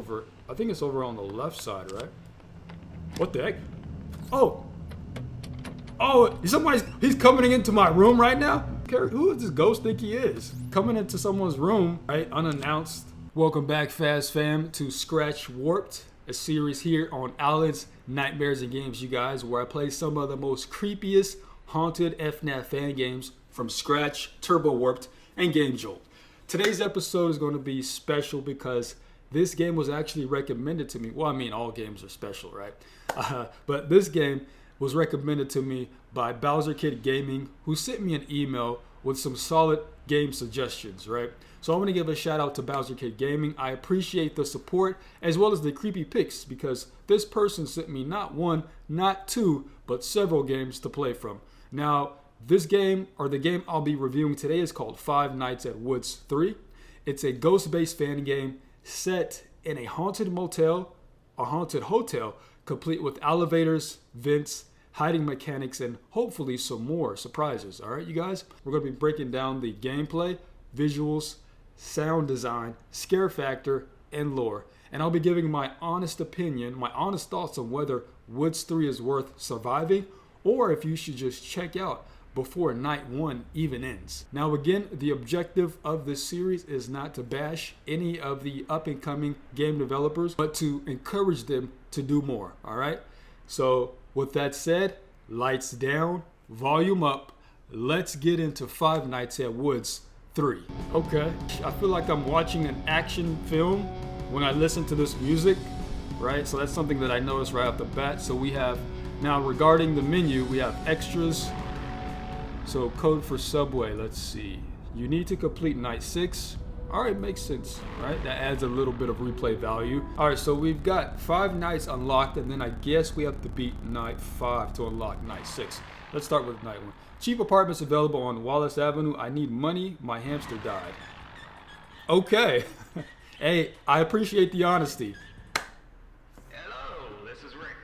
Over, I think it's over on the left side, right? What the heck? Oh! Oh, he's coming into my room right now? Who does this ghost think he is? Coming into someone's room, right, unannounced. Welcome back, Fast Fam, to ScratchWarped, a series here on Alan's Nightmares and Games, you guys, where I play some of the most creepiest haunted FNAF fan games from Scratch, Turbo Warped, and Game Jolt. Today's episode is going to be special because this game was actually recommended to me. Well, I mean, all games are special, right? But this game was recommended to me by BowserKidGaming, who sent me an email with some solid game suggestions, right? So I want to give a shout out to BowserKidGaming. I appreciate the support as well as the creepy picks because this person sent me not one, not two, but several games to play from. Now, this game, or the game I'll be reviewing today, is called Five Nights at Woods 3. It's a ghost-based fan game set in a haunted motel, a haunted hotel, complete with elevators, vents, hiding mechanics, and hopefully some more surprises. All right, you guys? We're going to be breaking down the gameplay, visuals, sound design, scare factor, and lore. And I'll be giving my honest opinion, my honest thoughts on whether Woods 3 is worth surviving or if you should just check out before night one even ends. Now again, the objective of this series is not to bash any of the up-and-coming game developers, but to encourage them to do more, all right? So with that said, lights down, volume up, let's get into Five Nights at Woods 3. Okay, I feel like I'm watching an action film when I listen to this music, right? So that's something that I noticed right off the bat. So we have, now regarding the menu, we have extras. So code for Subway, let's see. You need to complete night 6. All right, makes sense, right? That adds a little bit of replay value. All right, so we've got 5 nights unlocked, and then I guess we have to beat night 5 to unlock night 6. Let's start with night 1. Cheap apartments available on Wallace Avenue. I need money. My hamster died. Okay. Hey, I appreciate the honesty. Hello, this is Rick.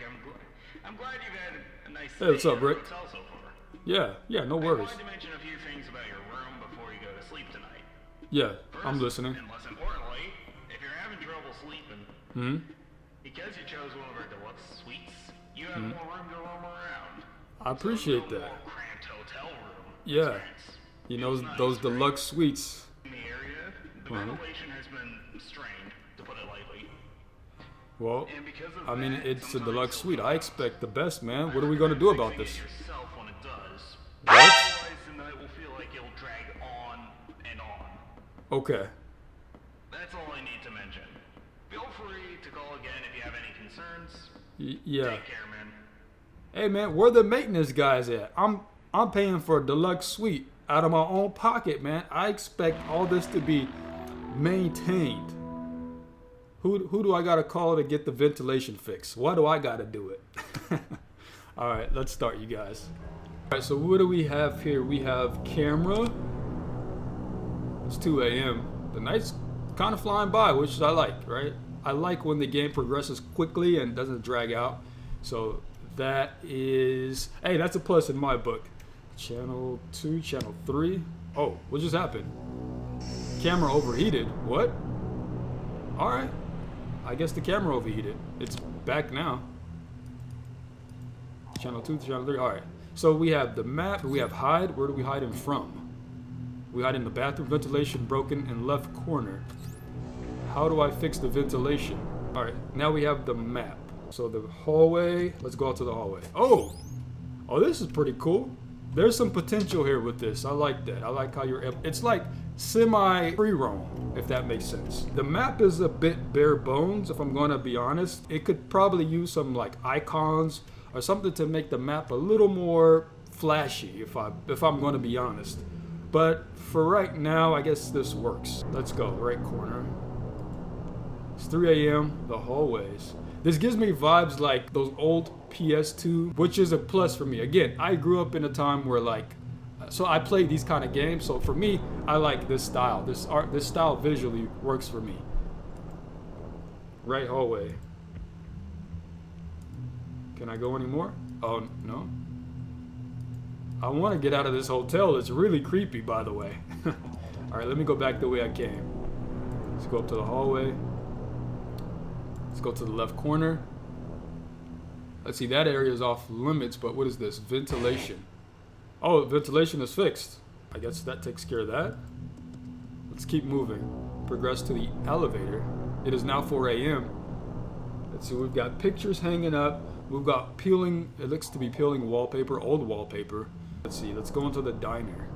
I'm glad you've had a nice Hey, what's up, Rick? hotel so far. Yeah, no worries. I wanted to mention a few things about your room before you go to sleep tonight. Yeah, First, I'm listening. and less importantly, if you're having trouble sleeping, because you chose one of our deluxe suites, you have more room to roam around. I appreciate So that. more cramped hotel room Yeah, experience. you know, Feels nice. those deluxe suites. In the area, the ventilation has been strained, to put it lightly. Well, And because of I mean, that, it's a sometimes deluxe you'll suite. feel I lost. expect the best, man. What are we going to do about Fixing this? it yourself when it does. What? Otherwise, the night will feel like it'll drag on and on. Okay. That's all I need to mention. Feel free to call again if you have any concerns. Yeah. Take care, man. Hey, man, where the maintenance guys at? I'm paying for a deluxe suite out of my own pocket, man. I expect all this to be maintained. Who do I gotta call to get the ventilation fixed? Why do I gotta do it? All right, let's start, you guys. All right, so what do we have here? We have camera. It's 2 a.m. The night's kind of flying by, which I like, right? I like when the game progresses quickly and doesn't drag out. So that is, hey, that's a plus in my book. Channel 2, channel 3. Oh, what just happened? Camera overheated. What? All right. I guess the camera overheated. It's back now. Channel 2, channel 3. All right. So we have the map. We have hide. Where do we hide him from? We hide in the bathroom. Ventilation broken in left corner. How do I fix the ventilation? All right. Now we have the map. So the hallway. Let's go out to the hallway. Oh, this is pretty cool. There's some potential here with this. I like that. I like how it's like semi-free roam, if that makes sense. The map is a bit bare bones, if I'm going to be honest. It could probably use some like icons or something to make the map a little more flashy, if I'm going to be honest. But for right now, I guess this works. Let's go, right corner. It's 3 a.m., the hallways. This gives me vibes like those old PS2, which is a plus for me. Again, I grew up in a time where so I played these kind of games. So for me, I like this style. This style visually works for me. Right hallway. Can I go anymore? Oh, no. I want to get out of this hotel. It's really creepy, by the way. All right, let me go back the way I came. Let's go up to the hallway. Let's go to the left corner. Let's see, that area is off limits, but what is this? Ventilation. Oh, ventilation is fixed. I guess that takes care of that. Let's keep moving. Progress to the elevator. It is now 4 a.m. Let's see, we've got pictures hanging up. We've got peeling, it looks to be peeling wallpaper, old wallpaper. Let's see, let's go into the diner.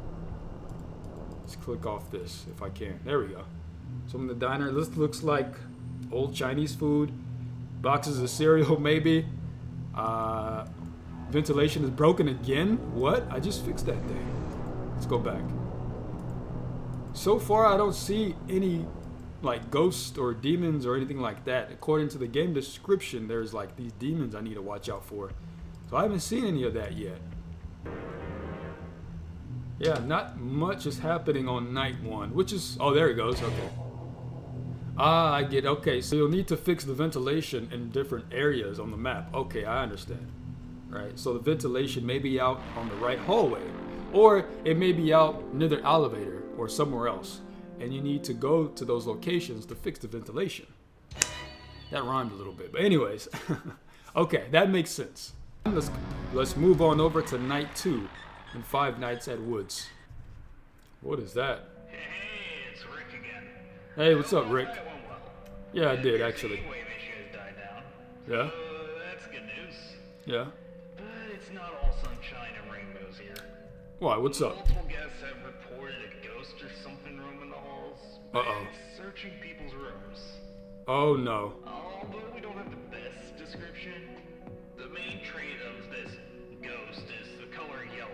Let's click off this if I can. There we go. So in the diner, this looks like old Chinese food. Boxes of cereal, maybe. Ventilation is broken again. What? I just fixed that thing. Let's go back. So far, I don't see any like ghosts or demons or anything like that. According to the game description, there's like these demons I need to watch out for. So I haven't seen any of that yet. Yeah, not much is happening on night 1, which is, oh, there it goes. Okay. Ah, I get, okay, so you'll need to fix the ventilation in different areas on the map. Okay, I understand. Right, so the ventilation may be out on the right hallway, or it may be out near the elevator or somewhere else, and you need to go to those locations to fix the ventilation. That rhymed a little bit, but anyways. Okay, that makes sense. Let's move on over to night 2 and 5 Nights at Woods. What is that? Hey, it's Rick again. Hey, what's up, Rick? That went well. Yeah, I did, actually. The wave issue has died down. Yeah? That's good news. Yeah? But it's not all sunshine and rainbows here. Why, what's up? Multiple guests have reported a ghost or something roaming the halls. Uh-oh. It's searching people's rooms. Oh, no. Although we don't have the best description, the main trait of this ghost is the color yellow.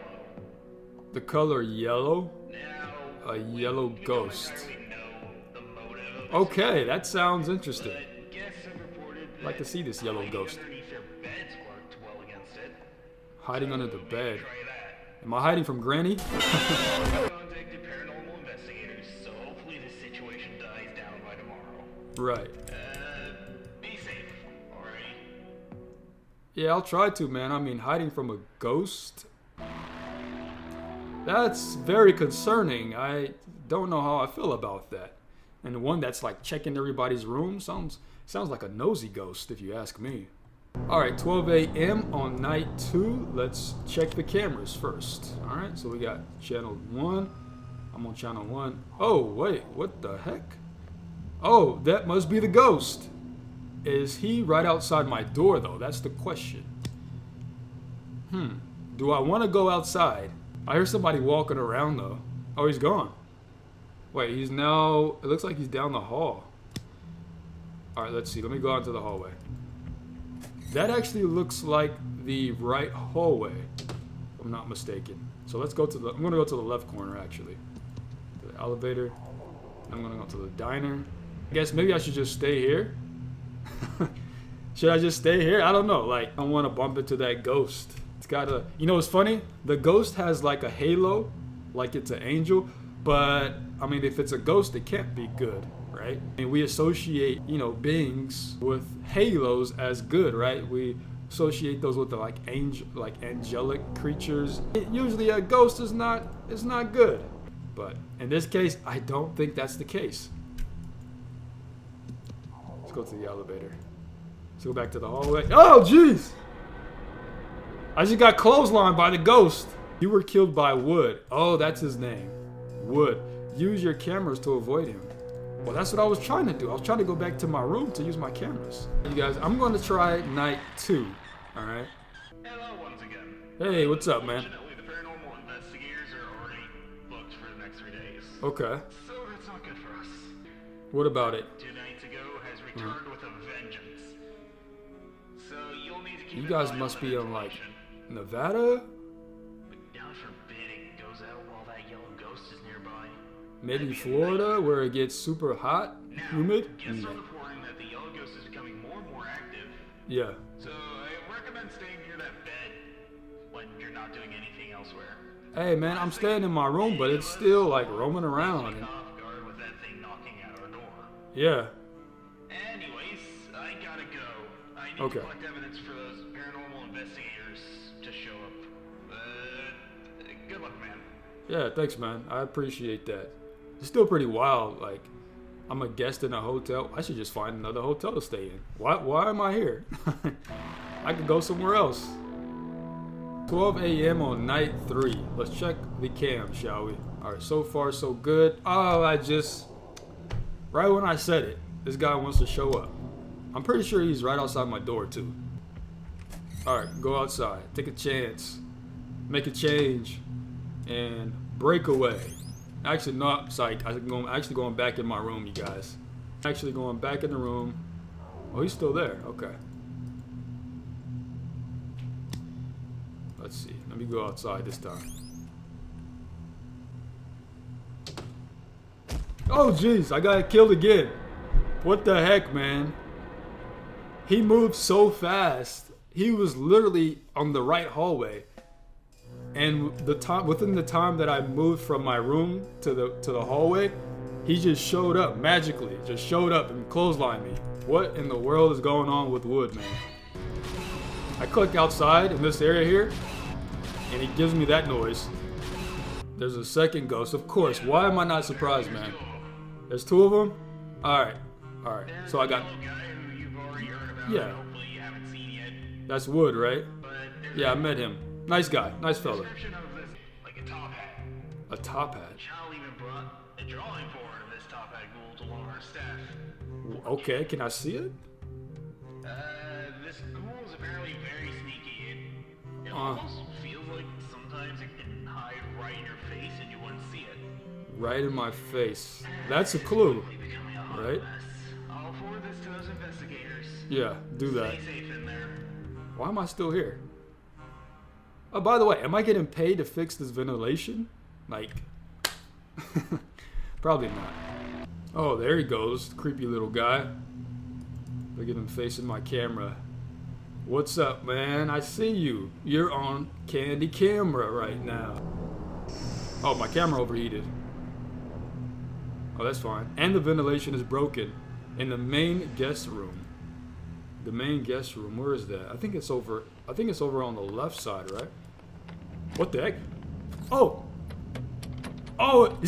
The color yellow? Now, A yellow we ghost. don't entirely know the motive of this, Okay, that sounds interesting. but guests have reported I'd like to see this yellow hiding ghost. underneath their beds worked well against it. Hiding under the Maybe bed. try that. Am I hiding from Granny? Contacted paranormal investigators, so hopefully this situation dies down by tomorrow. Right. Be safe, alright? Yeah, I'll try to, man. I mean, hiding from a ghost? That's very concerning. I don't know how I feel about that. And one that's like checking everybody's room sounds like a nosy ghost, if you ask me. Alright, 12 a.m. on night 2. Let's check the cameras first. Alright, so we got channel 1. I'm on channel 1. Oh, wait, what the heck? Oh, that must be the ghost. Is he right outside my door, though? That's the question. Do I want to go outside? I hear somebody walking around, though. Oh, he's gone. Wait, he's now... It looks like he's down the hall. Alright, let's see. Let me go out to the hallway. That actually looks like the right hallway, if I'm not mistaken. So let's go to the... I'm going to go to the left corner, actually. To the elevator. I'm going to go to the diner. I guess maybe I should just stay here. Should I just stay here? I don't know. Like, I want to bump into that ghost. It's got a... You know what's funny? The ghost has like a halo, like it's an angel. But, I mean, if it's a ghost, it can't be good, right? And we associate, you know, beings with halos as good, right? We associate those with the, like angelic creatures. Usually a ghost is not good. But in this case, I don't think that's the case. Let's go to the elevator. Let's go back to the hallway. Oh, jeez! I just got clotheslined by the ghost. You were killed by Woode. Oh, that's his name. Woode. Use your cameras to avoid him. Well, that's what I was trying to do. I was trying to go back to my room to use my cameras. You guys, I'm going to try night 2. Alright? Hello once again. Hey, what's up, man? Unfortunately, the paranormal investigators are already booked for the next 3 days. Okay. So that's not good for us. What about it? 2 nights ago has returned with a vengeance. So you'll need to keep You an guys eye must on be the on, like, ventilation. Nevada? But God forbid it goes out while that yellow ghost is nearby. Maybe Florida, where it gets super hot, Now, humid? guests are reporting that the yellow ghost is becoming more and more active. Yeah. So I recommend staying near that bed when you're not doing anything elsewhere. Hey, man, I'm staying in my room, but it's still, like, roaming around. And, Off guard with that thing knocking at our door. yeah. Anyways, I gotta go. I need Okay. to collect evidence for those paranormal investigators to show up. Good luck, man. Yeah, thanks, man. I appreciate that. It's still pretty wild, like, I'm a guest in a hotel. I should just find another hotel to stay in. Why am I here? I could go somewhere else. 12 a.m. on night 3. Let's check the cam, shall we? Alright, so far so good. Oh, right when I said it, this guy wants to show up. I'm pretty sure he's right outside my door too. Alright, go outside. Take a chance. Make a change. And break away. Actually, no, psych. I'm actually going back in my room, you guys. Actually going back in the room. Oh, he's still there. Okay. Let's see. Let me go outside this time. Oh, jeez. I got killed again. What the heck, man? He moved so fast. He was literally on the right hallway. And within the time that I moved from my room to the hallway, he just showed up magically. Just showed up and clotheslined me. What in the world is going on with Woode, man? I click outside in this area here, and he gives me that noise. There's a second ghost, of course. Why am I not surprised, man? There's 2 of them? Alright. Alright. So I got... Yeah. That's Woode, right? Yeah, I met him. Nice guy. Nice fella. Like a top hat. A top hat? Chow even brought a drawing board of this top hat ghoul to one of our staff. Okay, can I see it? This ghoul is apparently very sneaky. It almost feels like sometimes it can hide right in your face and you wouldn't see it. Right in my face. That's a clue, right? I'll forward this to those investigators. Yeah, do that. Stay safe in there. Why am I still here? Oh, by the way, am I getting paid to fix this ventilation? Like, probably not. Oh, there he goes, creepy little guy. Look at him facing my camera. What's up, man? I see you. You're on candy camera right now. Oh, my camera overheated. Oh, that's fine. And the ventilation is broken in the main guest room. The main guest room, where is that? I think it's over on the left side, right? What the heck? Oh! Oh,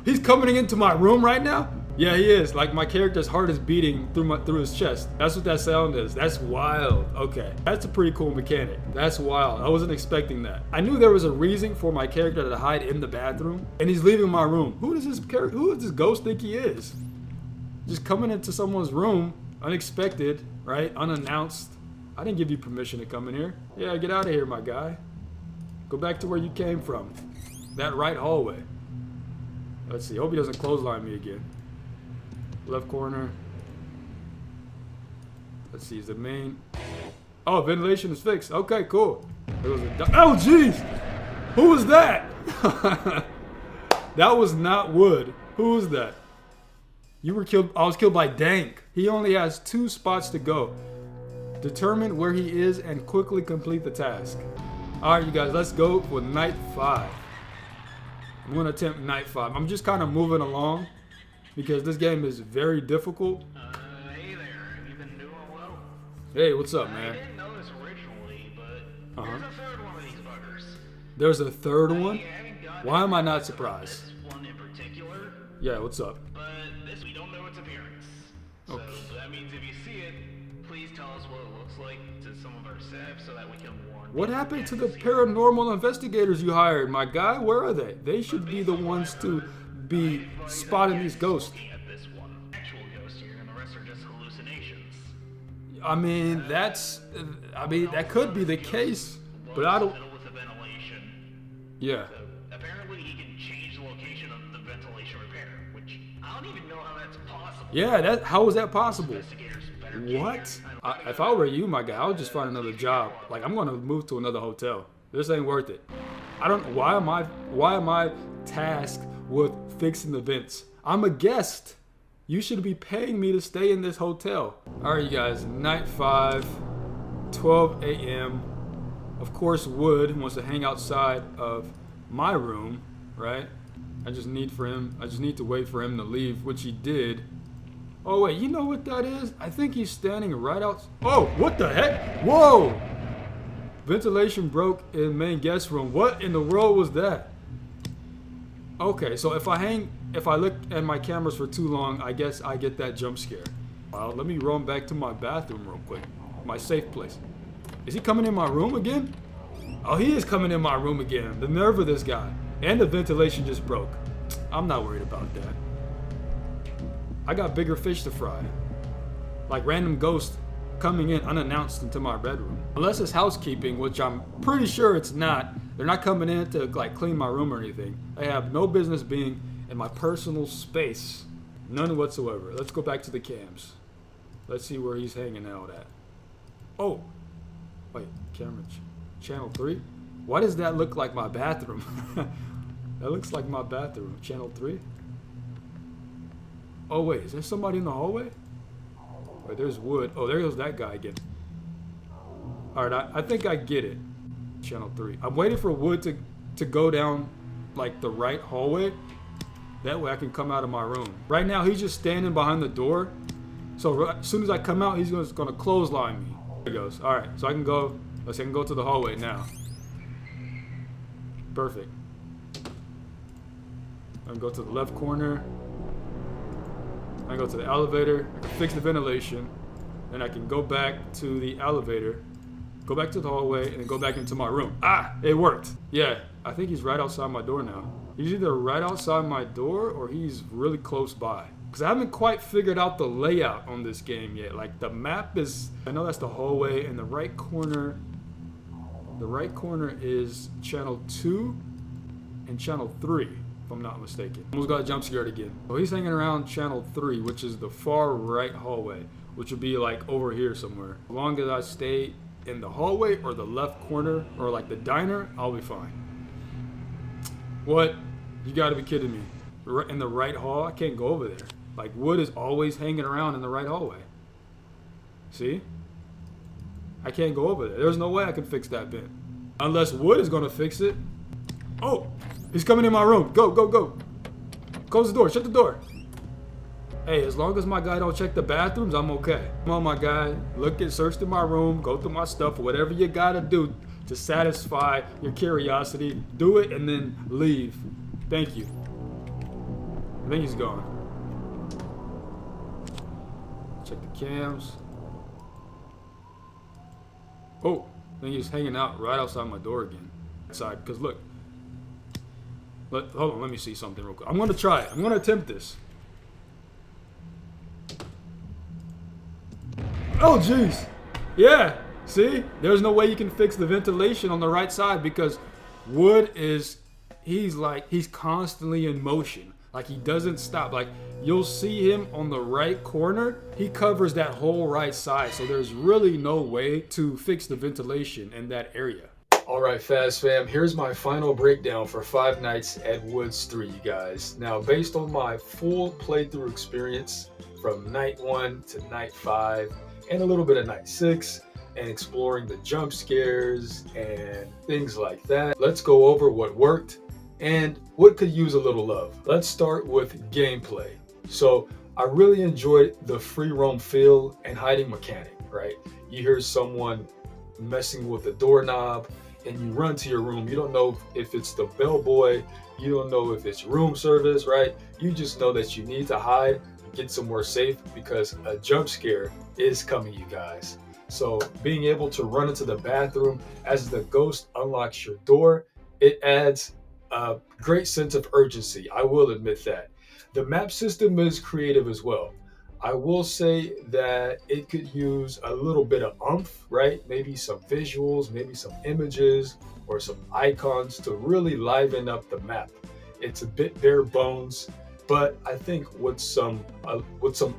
he's coming into my room right now? Yeah, he is. Like, my character's heart is beating through his chest. That's what that sound is. That's wild. Okay. That's a pretty cool mechanic. That's wild. I wasn't expecting that. I knew there was a reason for my character to hide in the bathroom, and he's leaving my room. Who does this ghost think he is? Just coming into someone's room, unexpected, right? Unannounced. I didn't give you permission to come in here. Yeah, get out of here, my guy. Go back to where you came from. That right hallway. Let's see. Hope he doesn't clothesline me again. Left corner. Let's see. Is the main... Oh, ventilation is fixed. Okay, cool. There was a... Oh, jeez! Who was that? That was not Woode. Who was that? You were killed. I was killed by Dank. He only has 2 spots to go. Determine where he is and quickly complete the task. Alright, you guys, let's go for night 5. I'm going to attempt night 5. I'm just kind of moving along because this game is very difficult. Hey there. Have you been doing well? Hey, what's up, man? I didn't know this originally, but there's a third one of these buggers. There's a third one? haven't got Why am I not surprised? this one in particular, Yeah, what's up? but this we don't know its appearance. So that means if you see it, please tell us what it looks like to some of our staff so that we can warn. What happened to the paranormal investigators you hired, my guy? Where are they? They should be the ones to be spotting these ghosts. At this one actual ghost here, and the rest are just hallucinations. I mean, that could be the case, but I don't... Fiddle with the ventilation. Yeah. Apparently, he can change the location of the ventilation repair, which I don't even know how that's possible. Yeah, how is that possible? Investigators better check What? here. If I were you, my guy, I would just find another job. Like, I'm gonna move to another hotel. This ain't worth it. I don't. Why am I tasked with fixing the vents? I'm a guest. You should be paying me to stay in this hotel. All right, you guys. Night 5, 12 a.m. Of course, Woode wants to hang outside of my room, right? I just need to wait for him to leave, which he did. Oh wait, you know what that is? I think he's standing right out. Oh, what the heck? Whoa! Ventilation broke in main guest room. What in the world was that? Okay, so if I hang if I look at my cameras for too long, I guess I get that jump scare. Let me run back to my bathroom real quick. My safe place. Is he coming in my room again? Oh, he is coming in my room again. The nerve of this guy. And the ventilation just broke. I'm not worried about that. I got bigger fish to fry. Like random ghosts coming in unannounced into my bedroom. Unless it's housekeeping, which I'm pretty sure it's not. They're not coming in to like clean my room or anything. They have no business being in my personal space. None whatsoever. Let's go back to the cams. Let's see where he's hanging out at. Oh, wait, camera channel 3? Why does that look like my bathroom? That looks like my bathroom. Channel 3? Oh wait, is there somebody in the hallway? Wait, there's Wood. Oh, there goes that guy again. Alright, I think I get it. Channel 3. I'm waiting for Wood to go down like the right hallway. That way I can come out of my room. Right now he's just standing behind the door. So as soon as I come out, he's just gonna clothesline me. There he goes. Alright, so I can go to the hallway now. Perfect. I can go to the left corner. I go to the elevator, I can fix the ventilation, then I can go back to the elevator, go back to the hallway, and then go back into my room. Ah, it worked. Yeah, I think he's right outside my door now. He's either right outside my door or he's really close by. Because I haven't quite figured out the layout on this game yet. Like the map is, I know that's the hallway, and the right corner is channel 2 and channel 3. I'm not mistaken. Almost got jump scared again. So he's hanging around channel 3, which is the far right hallway, which would be like over here somewhere. As long as I stay in the hallway or the left corner or like the diner, I'll be fine. What? You gotta be kidding me. In the right hall? I can't go over there. Like Wood is always hanging around in the right hallway. See? I can't go over there. There's no way I can fix that vent. Unless Wood is gonna fix it. Oh! He's coming in my room. Go, go, go. Close the door. Shut the door. Hey, as long as my guy don't check the bathrooms, I'm okay. Come on, my guy. Search through my room. Go through my stuff. Whatever you gotta do to satisfy your curiosity. Do it and then leave. Thank you. I think he's gone. Check the cams. Oh, I think he's hanging out right outside my door again. Outside, because look. Hold on, let me see something real quick. I'm gonna try it. I'm gonna attempt this. Oh, jeez. Yeah, see? There's no way you can fix the ventilation on the right side because Wood he's constantly in motion. Like he doesn't stop. Like you'll see him on the right corner. He covers that whole right side. So there's really no way to fix the ventilation in that area. Alright Fast Fam, here's my final breakdown for Five Nights at Woods 3, you guys. Now, based on my full playthrough experience from night 1 to night 5, and a little bit of night 6, and exploring the jump scares and things like that, let's go over what worked and what could use a little love. Let's start with gameplay. So, I really enjoyed the free roam feel and hiding mechanic, right? You hear someone messing with the doorknob, and you run to your room. You don't know if it's the bellboy, you don't know if it's room service, right? You just know that you need to hide and get somewhere safe because a jump scare is coming, you guys. So being able to run into the bathroom as the ghost unlocks your door, it adds a great sense of urgency. I will admit that. The map system is creative as well. I will say that it could use a little bit of oomph, right? Maybe some visuals, maybe some images or some icons to really liven up the map. It's a bit bare bones, but I think with some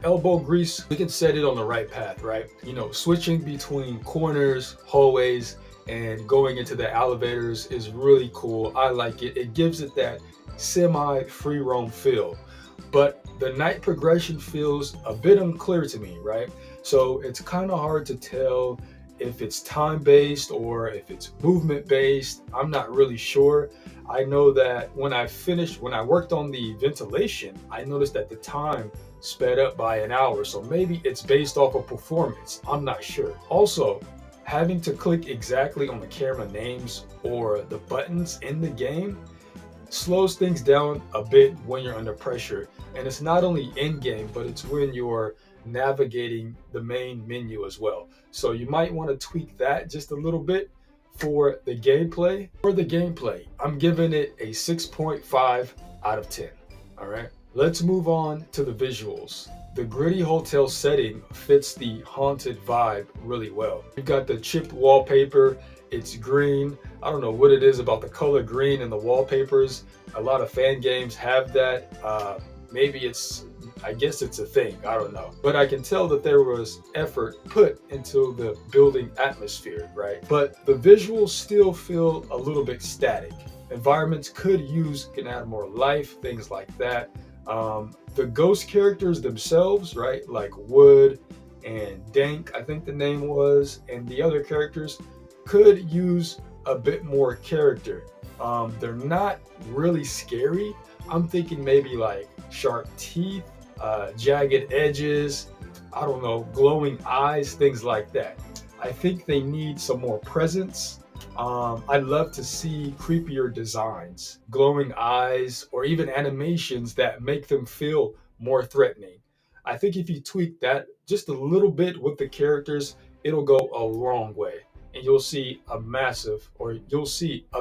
elbow grease, we can set it on the right path, right? You know, switching between corners, hallways, and going into the elevators is really cool. I like it. It gives it that semi-free roam feel. But the night progression feels a bit unclear to me, right? So it's kind of hard to tell if it's time-based or if it's movement-based. I'm not really sure. I know that when I worked on the ventilation, I noticed that the time sped up by an hour. So maybe it's based off of performance. I'm not sure. Also, having to click exactly on the camera names or the buttons in the game slows things down a bit when you're under pressure. And it's not only in game, but it's when you're navigating the main menu as well. So you might want to tweak that just a little bit for the gameplay. For the gameplay, I'm giving it a 6.5 out of 10. All right, let's move on to the visuals. The gritty hotel setting fits the haunted vibe really well. You've got the chipped wallpaper, it's green. I don't know what it is about the color green in the wallpapers. A lot of fan games have that. I guess it's a thing, I don't know. But I can tell that there was effort put into the building atmosphere, right? But the visuals still feel a little bit static. Environments can add more life, things like that. The ghost characters themselves, right? Like Woode and Dank, I think the name was, and the other characters could use a bit more character. They're not really scary. I'm thinking maybe like sharp teeth, jagged edges, I don't know, glowing eyes, things like that. I think they need some more presence. I'd love to see creepier designs, glowing eyes, or even animations that make them feel more threatening. I think if you tweak that just a little bit with the characters, it'll go a long way. And you'll see a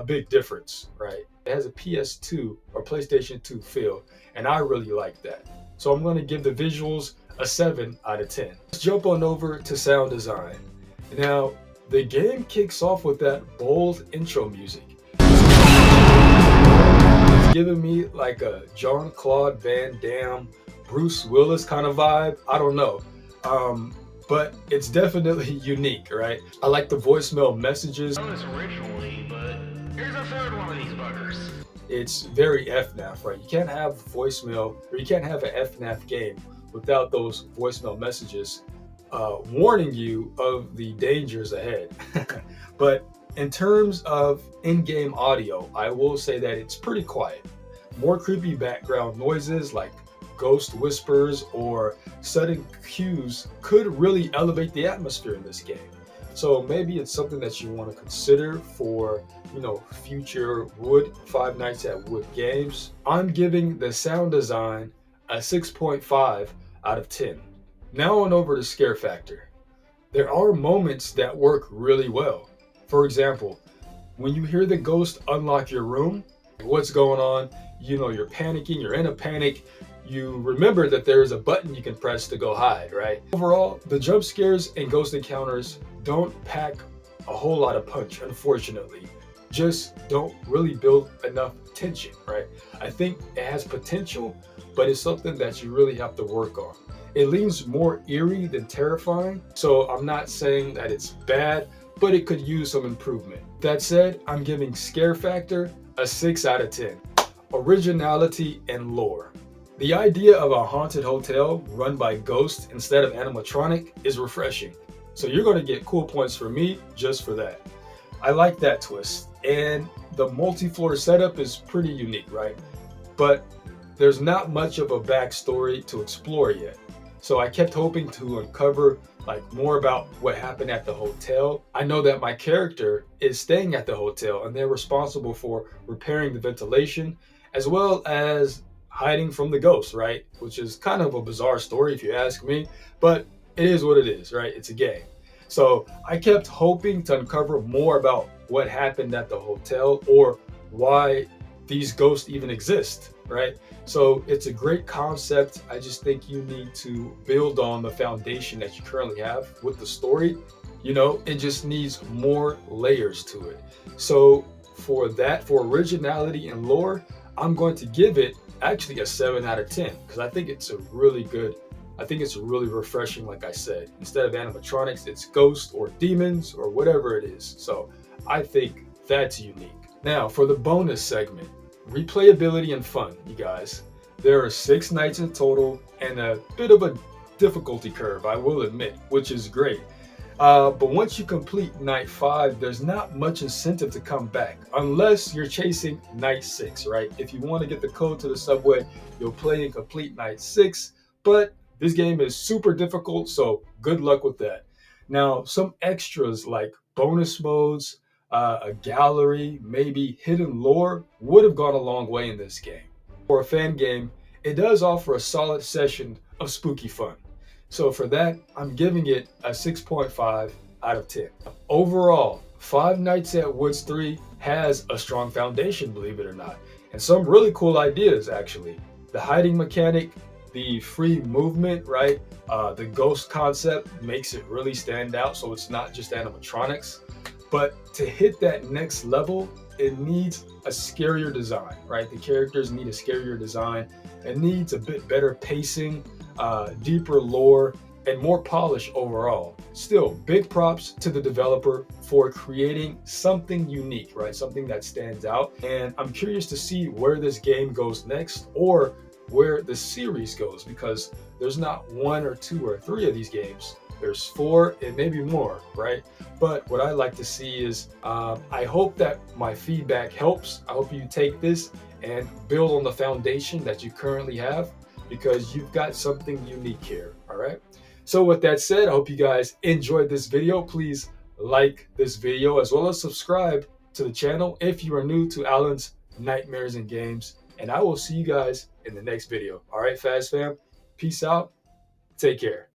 big difference, right? It has a PS2 or PlayStation 2 feel, and I really like that. So I'm going to give the visuals a 7 out of 10. Let's jump on over to sound design. Now, the game kicks off with that bold intro music. It's giving me like a Jean-Claude Van Damme, Bruce Willis kind of vibe. I don't know. But it's definitely unique, right? I like the voicemail messages. I this originally, but here's a third one of these buggers. It's very FNAF, right? You can't have voicemail, or you can't have an FNAF game without those voicemail messages warning you of the dangers ahead. But in terms of in-game audio, I will say that it's pretty quiet. More creepy background noises like ghost whispers or sudden cues could really elevate the atmosphere in this game. So maybe it's something that you want to consider for, future Five Nights at Wood games. I'm giving the sound design a 6.5 out of 10. Now on over to scare factor. There are moments that work really well. For example, when you hear the ghost unlock your room, what's going on? You're panicking, you're in a panic. You remember that there is a button you can press to go hide, right? Overall, the jump scares and ghost encounters don't pack a whole lot of punch, unfortunately. Just don't really build enough tension, right? I think it has potential, but it's something that you really have to work on. It leans more eerie than terrifying, so I'm not saying that it's bad, but it could use some improvement. That said, I'm giving scare factor a 6 out of 10. Originality and lore. The idea of a haunted hotel run by ghosts instead of animatronic is refreshing. So you're going to get cool points from me just for that. I like that twist. And the multi-floor setup is pretty unique, right? But there's not much of a backstory to explore yet. So I kept hoping to uncover more about what happened at the hotel. I know that my character is staying at the hotel and they're responsible for repairing the ventilation as well as hiding from the ghosts, right? Which is kind of a bizarre story if you ask me, but it is what it is, right? It's a game. So I kept hoping to uncover more about what happened at the hotel or why these ghosts even exist, right? So it's a great concept. I just think you need to build on the foundation that you currently have with the story. It just needs more layers to it. So for originality and lore, I'm going to give it actually a 7 out of 10 because I think it's really refreshing. Like I said, instead of animatronics, it's ghosts or demons or whatever it is. So I think that's unique. Now for the bonus segment, replayability and fun, you guys. There are 6 nights in total and a bit of a difficulty curve, I will admit, which is great. But once you complete night 5, there's not much incentive to come back unless you're chasing night 6, right? If you want to get the code to the subway, you'll play and complete night 6, but this game is super difficult, so good luck with that. Now, some extras like bonus modes, a gallery, maybe hidden lore would have gone a long way in this game. For a fan game, it does offer a solid session of spooky fun. So for that, I'm giving it a 6.5 out of 10. Overall, Five Nights at Woods 3 has a strong foundation, believe it or not, and some really cool ideas actually. The hiding mechanic, the free movement, right? The ghost concept makes it really stand out, so it's not just animatronics. But to hit that next level, it needs a scarier design, right? The characters need a scarier design. It needs a bit better pacing, deeper lore, and more polish overall. Still, big props to the developer for creating something unique, right? Something that stands out. And I'm curious to see where this game goes next, or where the series goes, because there's not one or two or three of these games. There's four and maybe more, right? But what I like to see is, I hope that my feedback helps. I hope you take this and build on the foundation that you currently have, because you've got something unique here, all right? So with that said, I hope you guys enjoyed this video. Please like this video as well as subscribe to the channel if you are new to Alan's Nightmares and Games. And I will see you guys in the next video. All right, Fast Fam, peace out. Take care.